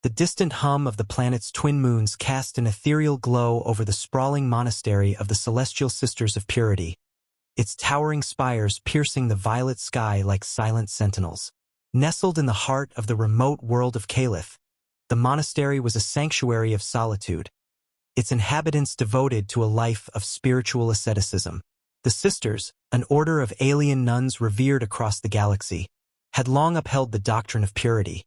The distant hum of the planet's twin moons cast an ethereal glow over the sprawling monastery of the Celestial Sisters of Purity, its towering spires piercing the violet sky like silent sentinels. Nestled in the heart of the remote world of Caliph, the monastery was a sanctuary of solitude, its inhabitants devoted to a life of spiritual asceticism. The Sisters, an order of alien nuns revered across the galaxy, had long upheld the doctrine of purity,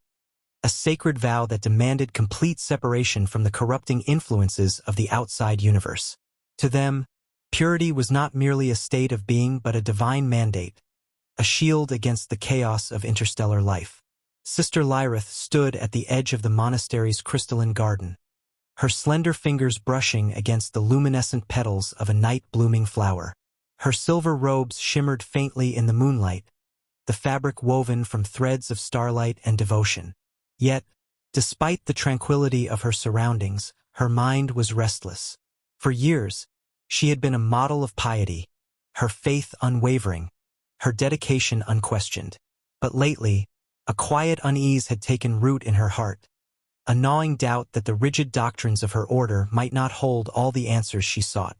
a sacred vow that demanded complete separation from the corrupting influences of the outside universe. To them, purity was not merely a state of being but a divine mandate, a shield against the chaos of interstellar life. Sister Lyrith stood at the edge of the monastery's crystalline garden, her slender fingers brushing against the luminescent petals of a night-blooming flower. Her silver robes shimmered faintly in the moonlight, the fabric woven from threads of starlight and devotion. Yet, despite the tranquility of her surroundings, her mind was restless. For years, she had been a model of piety, her faith unwavering, her dedication unquestioned. But lately, a quiet unease had taken root in her heart, a gnawing doubt that the rigid doctrines of her order might not hold all the answers she sought.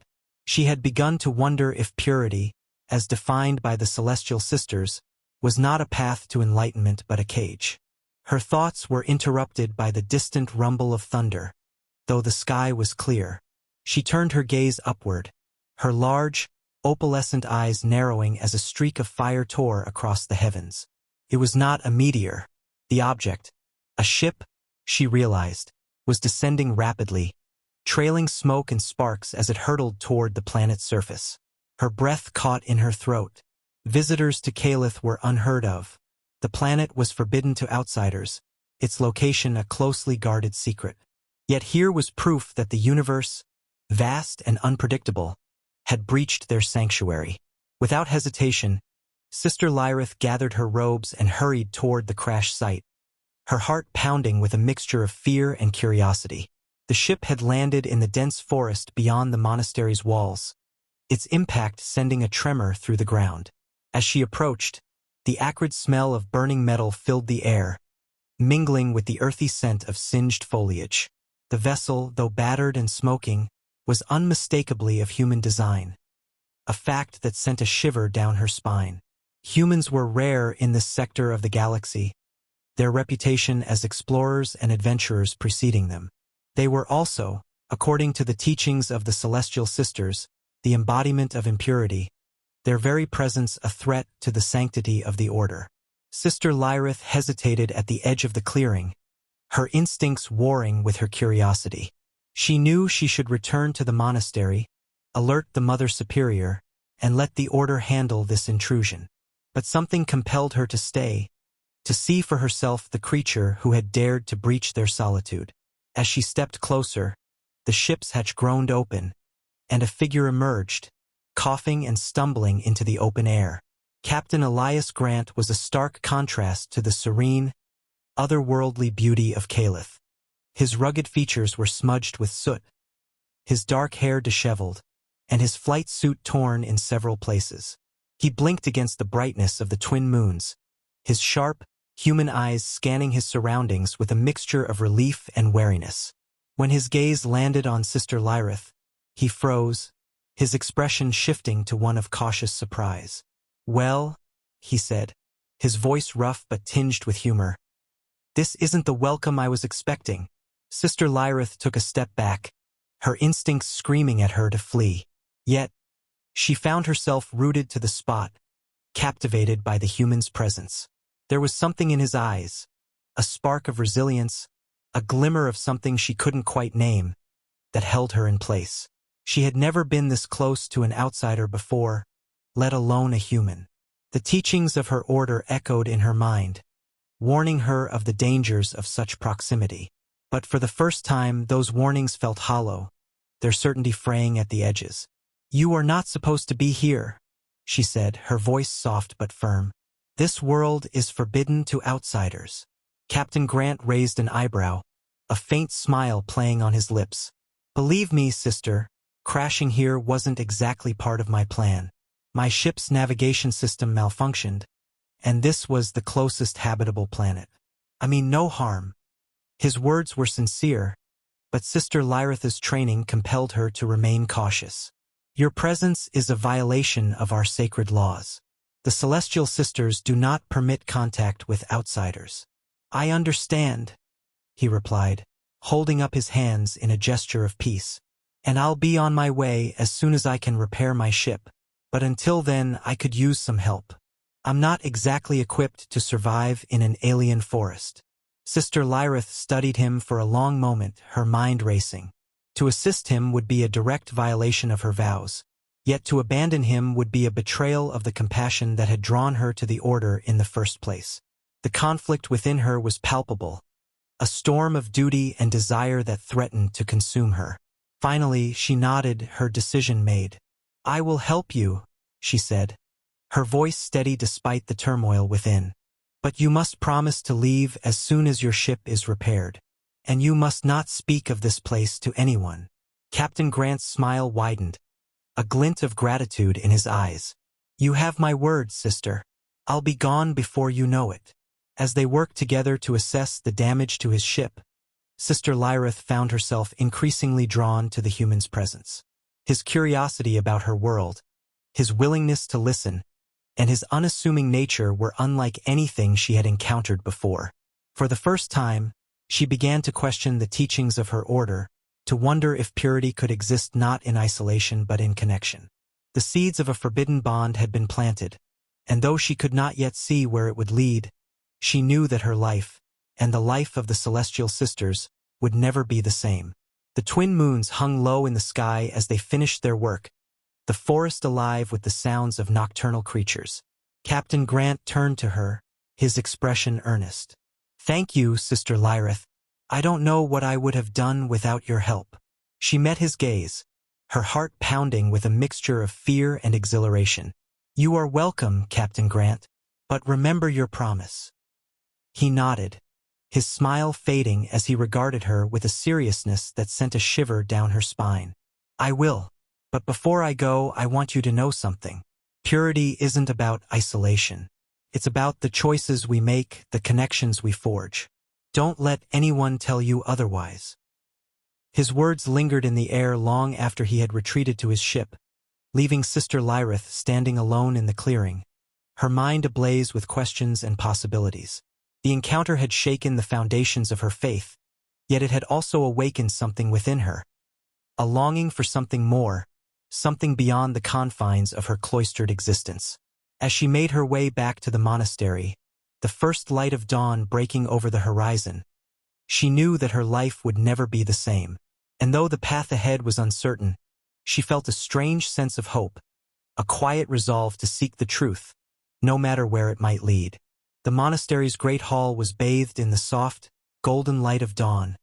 She had begun to wonder if purity, as defined by the Celestial Sisters, was not a path to enlightenment but a cage. Her thoughts were interrupted by the distant rumble of thunder. Though the sky was clear, she turned her gaze upward, her large, opalescent eyes narrowing as a streak of fire tore across the heavens. It was not a meteor. The object, a ship, she realized, was descending rapidly, trailing smoke and sparks as it hurtled toward the planet's surface. Her breath caught in her throat. Visitors to Caliph were unheard of. The planet was forbidden to outsiders, its location a closely guarded secret. Yet here was proof that the universe, vast and unpredictable, had breached their sanctuary. Without hesitation, Sister Lyrith gathered her robes and hurried toward the crash site, her heart pounding with a mixture of fear and curiosity. The ship had landed in the dense forest beyond the monastery's walls, its impact sending a tremor through the ground. As she approached, the acrid smell of burning metal filled the air, mingling with the earthy scent of singed foliage. The vessel, though battered and smoking, was unmistakably of human design, a fact that sent a shiver down her spine. Humans were rare in this sector of the galaxy, their reputation as explorers and adventurers preceding them. They were also, according to the teachings of the Celestial Sisters, the embodiment of impurity, their very presence a threat to the sanctity of the order. Sister Lyrith hesitated at the edge of the clearing, her instincts warring with her curiosity. She knew she should return to the monastery, alert the Mother Superior, and let the order handle this intrusion. But something compelled her to stay, to see for herself the creature who had dared to breach their solitude. As she stepped closer, the ship's hatch groaned open, and a figure emerged, coughing and stumbling into the open air. Captain Elias Grant was a stark contrast to the serene, otherworldly beauty of Caliph. His rugged features were smudged with soot, his dark hair disheveled, and his flight suit torn in several places. He blinked against the brightness of the twin moons, his sharp, human eyes scanning his surroundings with a mixture of relief and wariness. When his gaze landed on Sister Lyrith, he froze, his expression shifting to one of cautious surprise. "Well," he said, his voice rough but tinged with humor, "this isn't the welcome I was expecting." Sister Lyrith took a step back, her instincts screaming at her to flee. Yet, she found herself rooted to the spot, captivated by the human's presence. There was something in his eyes, a spark of resilience, a glimmer of something she couldn't quite name, that held her in place. She had never been this close to an outsider before, let alone a human. The teachings of her order echoed in her mind, warning her of the dangers of such proximity. But for the first time, those warnings felt hollow, their certainty fraying at the edges. "You are not supposed to be here," she said, her voice soft but firm. "This world is forbidden to outsiders." Captain Grant raised an eyebrow, a faint smile playing on his lips. "Believe me, sister, crashing here wasn't exactly part of my plan. My ship's navigation system malfunctioned, and this was the closest habitable planet. I mean no harm." His words were sincere, but Sister Lyritha's training compelled her to remain cautious. Your presence is a violation of our sacred laws. The Celestial Sisters do not permit contact with outsiders. I understand, he replied, holding up his hands in a gesture of peace. And I'll be on my way as soon as I can repair my ship. But until then, I could use some help. I'm not exactly equipped to survive in an alien forest. Sister Lyrith studied him for a long moment, her mind racing. To assist him would be a direct violation of her vows. Yet to abandon him would be a betrayal of the compassion that had drawn her to the Order in the first place. The conflict within her was palpable, a storm of duty and desire that threatened to consume her. Finally, she nodded, her decision made. I will help you, she said, her voice steady despite the turmoil within. But you must promise to leave as soon as your ship is repaired. And you must not speak of this place to anyone. Captain Grant's smile widened, a glint of gratitude in his eyes. You have my word, sister. I'll be gone before you know it. As they worked together to assess the damage to his ship, Sister Lyrith found herself increasingly drawn to the human's presence. His curiosity about her world, his willingness to listen, and his unassuming nature were unlike anything she had encountered before. For the first time, she began to question the teachings of her order, to wonder if purity could exist not in isolation but in connection. The seeds of a forbidden bond had been planted, and though she could not yet see where it would lead, she knew that her life, and the life of the Celestial Sisters, would never be the same. The twin moons hung low in the sky as they finished their work, the forest alive with the sounds of nocturnal creatures. Captain Grant turned to her, his expression earnest. Thank you, Sister Lyrith. I don't know what I would have done without your help. She met his gaze, her heart pounding with a mixture of fear and exhilaration. You are welcome, Captain Grant, but remember your promise. He nodded, his smile fading as he regarded her with a seriousness that sent a shiver down her spine. I will, but before I go, I want you to know something. Purity isn't about isolation. It's about the choices we make, the connections we forge. Don't let anyone tell you otherwise. His words lingered in the air long after he had retreated to his ship, leaving Sister Lyrith standing alone in the clearing, her mind ablaze with questions and possibilities. The encounter had shaken the foundations of her faith, yet it had also awakened something within her, a longing for something more, something beyond the confines of her cloistered existence. As she made her way back to the monastery, the first light of dawn breaking over the horizon, she knew that her life would never be the same. And though the path ahead was uncertain, she felt a strange sense of hope, a quiet resolve to seek the truth, no matter where it might lead. The monastery's great hall was bathed in the soft, golden light of dawn,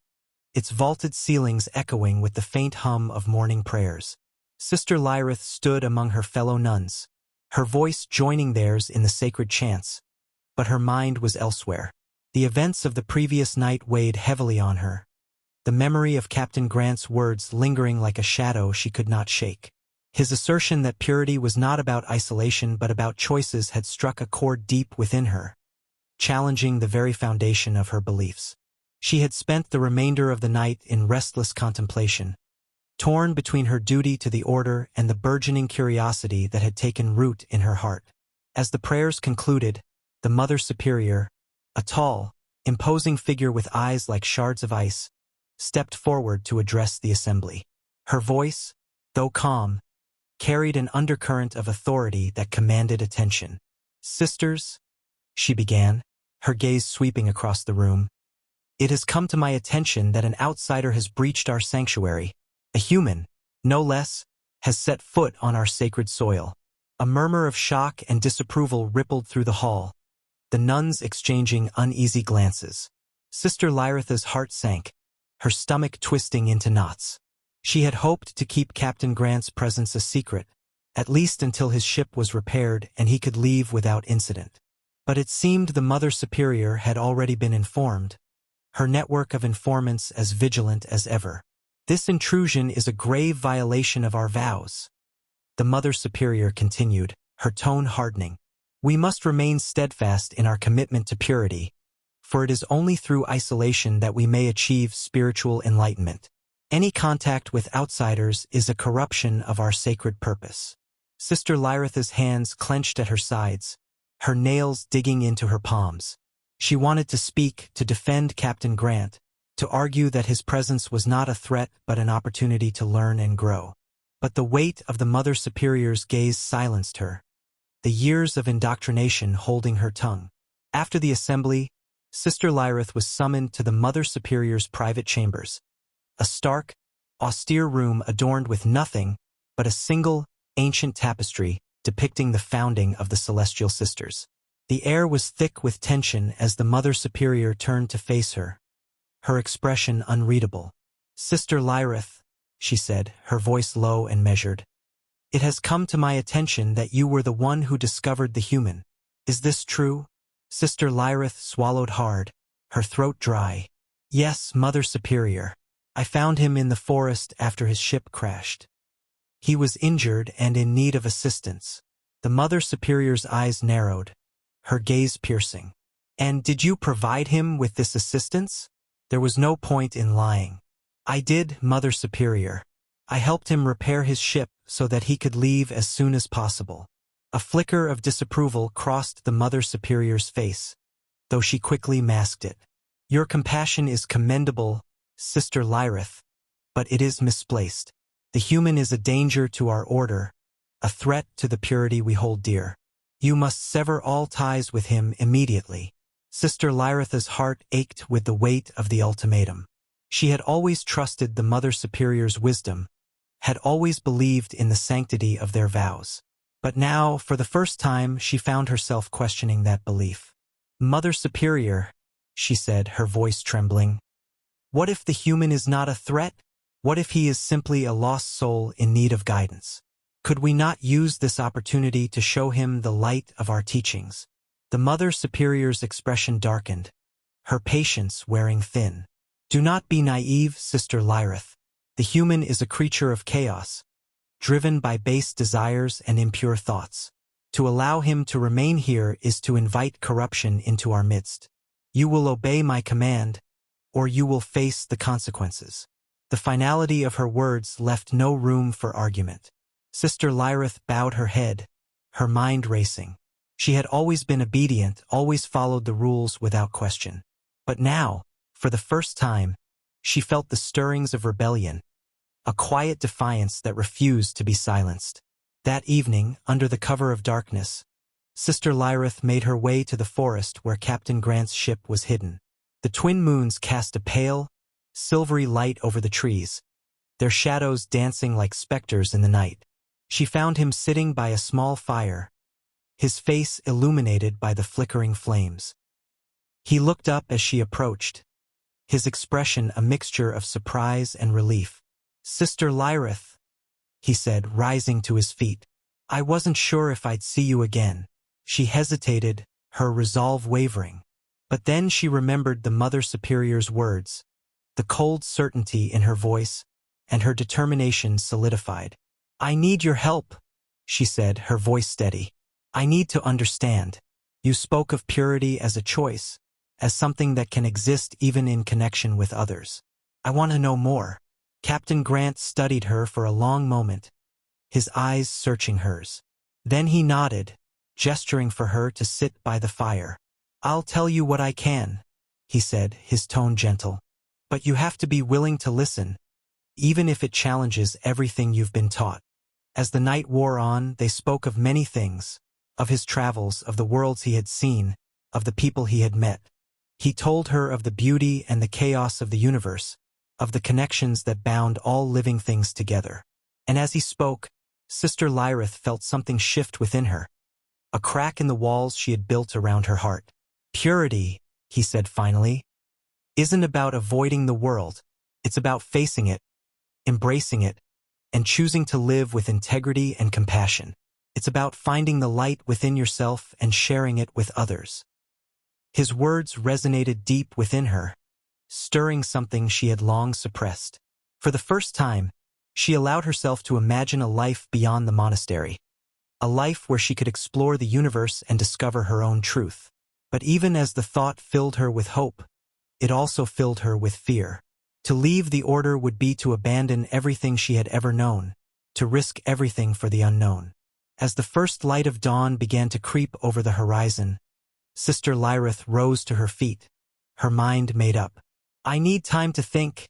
its vaulted ceilings echoing with the faint hum of morning prayers. Sister Lyrith stood among her fellow nuns, her voice joining theirs in the sacred chants, but her mind was elsewhere. The events of the previous night weighed heavily on her, the memory of Captain Grant's words lingering like a shadow she could not shake. His assertion that purity was not about isolation but about choices had struck a chord deep within her, challenging the very foundation of her beliefs. She had spent the remainder of the night in restless contemplation, torn between her duty to the Order and the burgeoning curiosity that had taken root in her heart. As the prayers concluded, the Mother Superior, a tall, imposing figure with eyes like shards of ice, stepped forward to address the assembly. Her voice, though calm, carried an undercurrent of authority that commanded attention. Sisters, she began, her gaze sweeping across the room, it has come to my attention that an outsider has breached our sanctuary. A human, no less, has set foot on our sacred soil. A murmur of shock and disapproval rippled through the hall, the nuns exchanging uneasy glances. Sister Lyritha's heart sank, her stomach twisting into knots. She had hoped to keep Captain Grant's presence a secret, at least until his ship was repaired and he could leave without incident. But it seemed the Mother Superior had already been informed, her network of informants as vigilant as ever. This intrusion is a grave violation of our vows, the Mother Superior continued, her tone hardening. We must remain steadfast in our commitment to purity, for it is only through isolation that we may achieve spiritual enlightenment. Any contact with outsiders is a corruption of our sacred purpose. Sister Lyritha's hands clenched at her sides, her nails digging into her palms. She wanted to speak, to defend Captain Grant, to argue that his presence was not a threat but an opportunity to learn and grow. But the weight of the Mother Superior's gaze silenced her, the years of indoctrination holding her tongue. After the assembly, Sister Lyrith was summoned to the Mother Superior's private chambers, a stark, austere room adorned with nothing but a single, ancient tapestry depicting the founding of the Celestial Sisters. The air was thick with tension as the Mother Superior turned to face her, her expression unreadable. "Sister Lyrith," she said, her voice low and measured, "it has come to my attention that you were the one who discovered the human. Is this true?" Sister Lyrith swallowed hard, her throat dry. "Yes, Mother Superior. I found him in the forest after his ship crashed. He was injured and in need of assistance." The Mother Superior's eyes narrowed, her gaze piercing. "And did you provide him with this assistance?" There was no point in lying. "I did, Mother Superior. I helped him repair his ship so that he could leave as soon as possible." A flicker of disapproval crossed the Mother Superior's face, though she quickly masked it. "Your compassion is commendable, Sister Lyrith, but it is misplaced. The human is a danger to our order, a threat to the purity we hold dear. You must sever all ties with him immediately." Sister Lyritha's heart ached with the weight of the ultimatum. She had always trusted the Mother Superior's wisdom, had always believed in the sanctity of their vows. But now, for the first time, she found herself questioning that belief. "Mother Superior," she said, her voice trembling, "what if the human is not a threat? What if he is simply a lost soul in need of guidance? Could we not use this opportunity to show him the light of our teachings?" The Mother Superior's expression darkened, her patience wearing thin. "Do not be naive, Sister Lyrith. The human is a creature of chaos, driven by base desires and impure thoughts. To allow him to remain here is to invite corruption into our midst. You will obey my command, or you will face the consequences." The finality of her words left no room for argument. Sister Lyrith bowed her head, her mind racing. She had always been obedient, always followed the rules without question. But now, for the first time, she felt the stirrings of rebellion, a quiet defiance that refused to be silenced. That evening, under the cover of darkness, Sister Lyrith made her way to the forest where Captain Grant's ship was hidden. The twin moons cast a pale, silvery light over the trees, their shadows dancing like specters in the night. She found him sitting by a small fire, his face illuminated by the flickering flames. He looked up as she approached, his expression a mixture of surprise and relief. "Sister Lyrith," he said, rising to his feet. "I wasn't sure if I'd see you again." She hesitated, her resolve wavering. But then she remembered the Mother Superior's words, the cold certainty in her voice, and her determination solidified. "I need your help," she said, her voice steady. "I need to understand. You spoke of purity as a choice, as something that can exist even in connection with others. I want to know more." Captain Grant studied her for a long moment, his eyes searching hers. Then he nodded, gesturing for her to sit by the fire. "I'll tell you what I can," he said, his tone gentle. "But you have to be willing to listen, even if it challenges everything you've been taught." As the night wore on, they spoke of many things, of his travels, of the worlds he had seen, of the people he had met. He told her of the beauty and the chaos of the universe, of the connections that bound all living things together. And as he spoke, Sister Lyrith felt something shift within her, a crack in the walls she had built around her heart. "Purity," he said finally, "isn't about avoiding the world. It's about facing it, embracing it, and choosing to live with integrity and compassion. It's about finding the light within yourself and sharing it with others." His words resonated deep within her, stirring something she had long suppressed. For the first time, she allowed herself to imagine a life beyond the monastery, a life where she could explore the universe and discover her own truth. But even as the thought filled her with hope, it also filled her with fear. To leave the order would be to abandon everything she had ever known, to risk everything for the unknown. As the first light of dawn began to creep over the horizon, Sister Lyrith rose to her feet, her mind made up. "I need time to think,"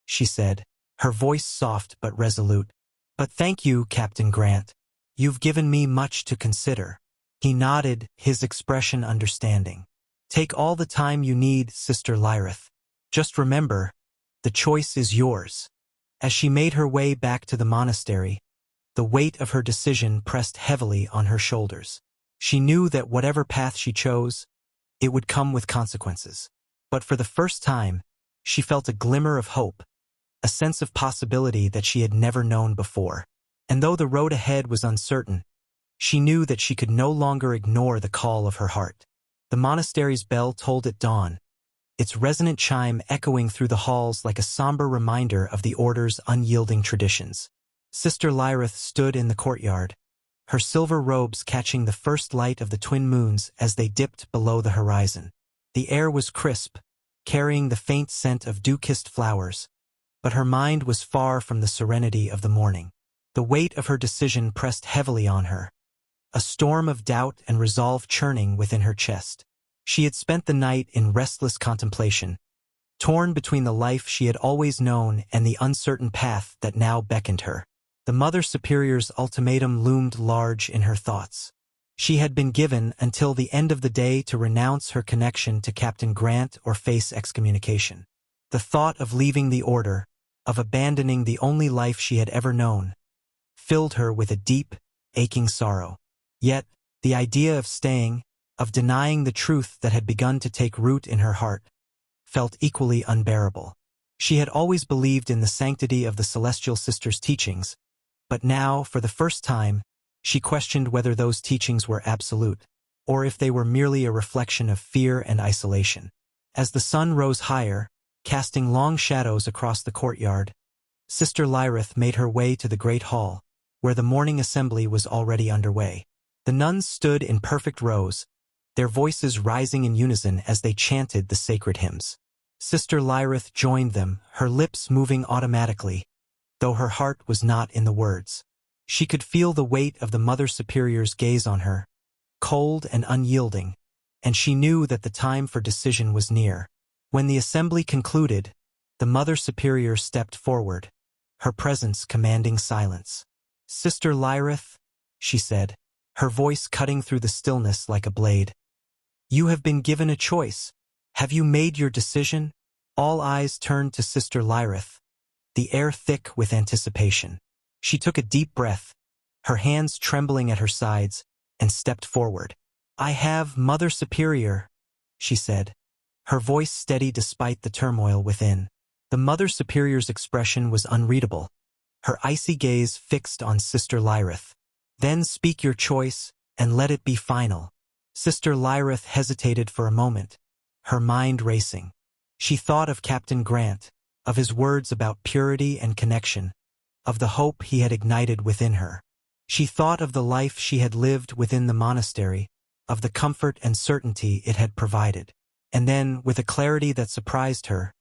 she said, her voice soft but resolute. "But thank you, Captain Grant. You've given me much to consider." He nodded, his expression understanding. "Take all the time you need, Sister Lyrith. Just remember, the choice is yours." As she made her way back to the monastery, the weight of her decision pressed heavily on her shoulders. She knew that whatever path she chose, it would come with consequences. But for the first time, she felt a glimmer of hope, a sense of possibility that she had never known before. And though the road ahead was uncertain, she knew that she could no longer ignore the call of her heart. The monastery's bell tolled at dawn, its resonant chime echoing through the halls like a somber reminder of the order's unyielding traditions. Sister Lyrith stood in the courtyard, her silver robes catching the first light of the twin moons as they dipped below the horizon. The air was crisp, carrying the faint scent of dew-kissed flowers, but her mind was far from the serenity of the morning. The weight of her decision pressed heavily on her, a storm of doubt and resolve churning within her chest. She had spent the night in restless contemplation, torn between the life she had always known and the uncertain path that now beckoned her. The Mother Superior's ultimatum loomed large in her thoughts. She had been given until the end of the day to renounce her connection to Captain Grant or face excommunication. The thought of leaving the order, of abandoning the only life she had ever known, filled her with a deep, aching sorrow. Yet, the idea of staying, of denying the truth that had begun to take root in her heart, felt equally unbearable. She had always believed in the sanctity of the Celestial Sisters' teachings, but now, for the first time, she questioned whether those teachings were absolute, or if they were merely a reflection of fear and isolation. As the sun rose higher, casting long shadows across the courtyard, Sister Lyrith made her way to the great hall, where the morning assembly was already underway. The nuns stood in perfect rows, their voices rising in unison as they chanted the sacred hymns. Sister Lyrith joined them, her lips moving automatically, though her heart was not in the words. She could feel the weight of the Mother Superior's gaze on her, cold and unyielding, and she knew that the time for decision was near. When the assembly concluded, the Mother Superior stepped forward, her presence commanding silence. "Sister Lyrith," she said, her voice cutting through the stillness like a blade. "You have been given a choice. Have you made your decision?" All eyes turned to Sister Lyrith, the air thick with anticipation. She took a deep breath, her hands trembling at her sides, and stepped forward. "I have, Mother Superior," she said, her voice steady despite the turmoil within. The Mother Superior's expression was unreadable, her icy gaze fixed on Sister Lyrith. "Then speak your choice, and let it be final." Sister Lyrith hesitated for a moment, her mind racing. She thought of Captain Grant, of his words about purity and connection, of the hope he had ignited within her. She thought of the life she had lived within the monastery, of the comfort and certainty it had provided. And then, with a clarity that surprised her,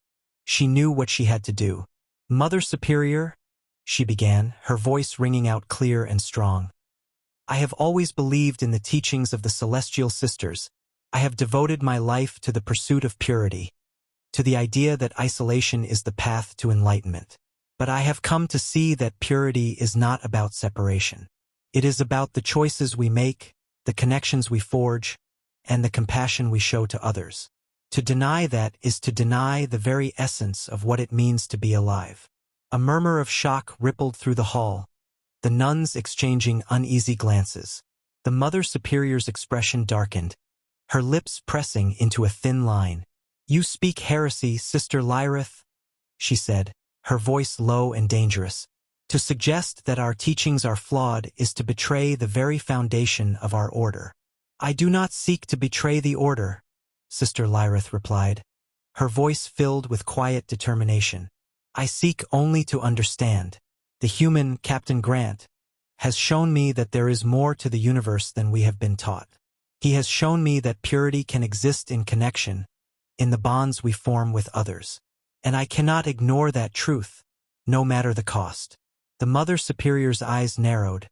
she knew what she had to do. "Mother Superior," she began, her voice ringing out clear and strong. "I have always believed in the teachings of the Celestial Sisters. I have devoted my life to the pursuit of purity, to the idea that isolation is the path to enlightenment. But I have come to see that purity is not about separation. It is about the choices we make, the connections we forge, and the compassion we show to others. To deny that is to deny the very essence of what it means to be alive." A murmur of shock rippled through the hall, the nuns exchanging uneasy glances. The Mother Superior's expression darkened, her lips pressing into a thin line. "You speak heresy, Sister Lyrith," she said, her voice low and dangerous. "To suggest that our teachings are flawed is to betray the very foundation of our order." "I do not seek to betray the order," Sister Lyrith replied, her voice filled with quiet determination. "I seek only to understand. The human Captain Grant has shown me that there is more to the universe than we have been taught. He has shown me that purity can exist in connection, in the bonds we form with others. And I cannot ignore that truth, no matter the cost. The Mother Superior's eyes narrowed,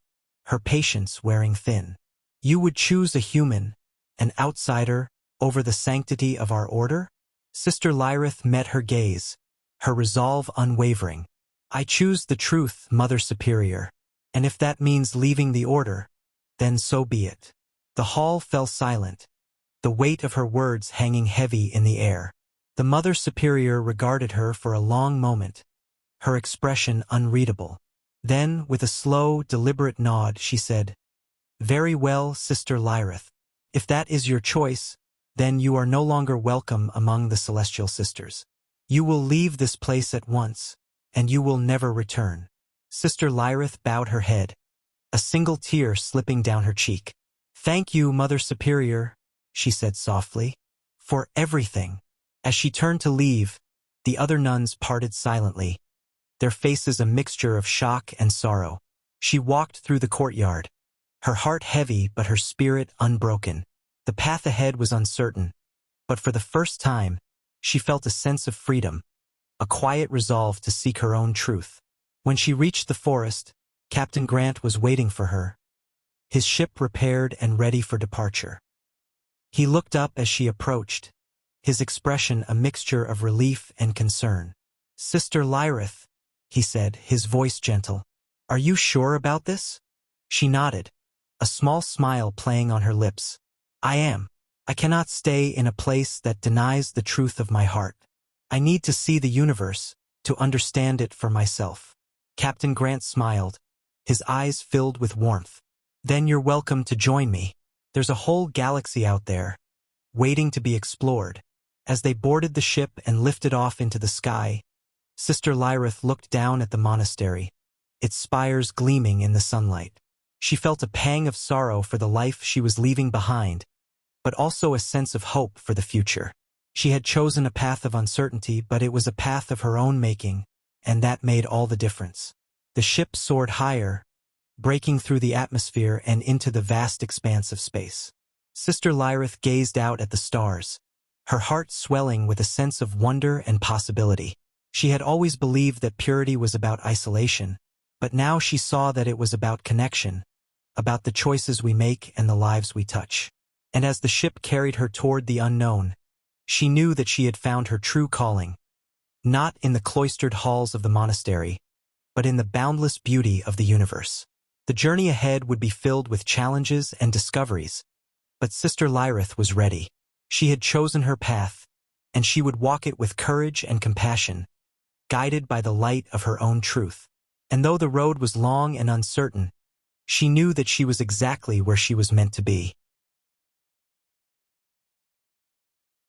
her patience wearing thin. You would choose a human, an outsider, over the sanctity of our order? Sister Lyrith met her gaze, her resolve unwavering. I choose the truth, Mother Superior, and if that means leaving the order, then so be it. The hall fell silent, the weight of her words hanging heavy in the air. The Mother Superior regarded her for a long moment, her expression unreadable. Then, with a slow, deliberate nod, she said, "Very well, Sister Lyrith. If that is your choice, then you are no longer welcome among the Celestial Sisters. You will leave this place at once, and you will never return." Sister Lyrith bowed her head, a single tear slipping down her cheek. "Thank you, Mother Superior," she said softly, "for everything." As she turned to leave, the other nuns parted silently, their faces a mixture of shock and sorrow. She walked through the courtyard, her heart heavy but her spirit unbroken. The path ahead was uncertain, but for the first time, she felt a sense of freedom, a quiet resolve to seek her own truth. When she reached the forest, Captain Grant was waiting for her, his ship repaired and ready for departure. He looked up as she approached, his expression a mixture of relief and concern. "Sister Lyrith," he said, his voice gentle, "are you sure about this?" She nodded, a small smile playing on her lips. "I am. I cannot stay in a place that denies the truth of my heart. I need to see the universe, to understand it for myself." Captain Grant smiled, his eyes filled with warmth. "Then you're welcome to join me. There's a whole galaxy out there, waiting to be explored." As they boarded the ship and lifted off into the sky, Sister Lyrith looked down at the monastery, its spires gleaming in the sunlight. She felt a pang of sorrow for the life she was leaving behind, but also a sense of hope for the future. She had chosen a path of uncertainty, but it was a path of her own making, and that made all the difference. The ship soared higher, breaking through the atmosphere and into the vast expanse of space. Sister Lyrith gazed out at the stars, her heart swelling with a sense of wonder and possibility. She had always believed that purity was about isolation, but now she saw that it was about connection, about the choices we make and the lives we touch. And as the ship carried her toward the unknown, she knew that she had found her true calling, not in the cloistered halls of the monastery, but in the boundless beauty of the universe. The journey ahead would be filled with challenges and discoveries, but Sister Lyrith was ready. She had chosen her path, and she would walk it with courage and compassion, guided by the light of her own truth. And though the road was long and uncertain, she knew that she was exactly where she was meant to be.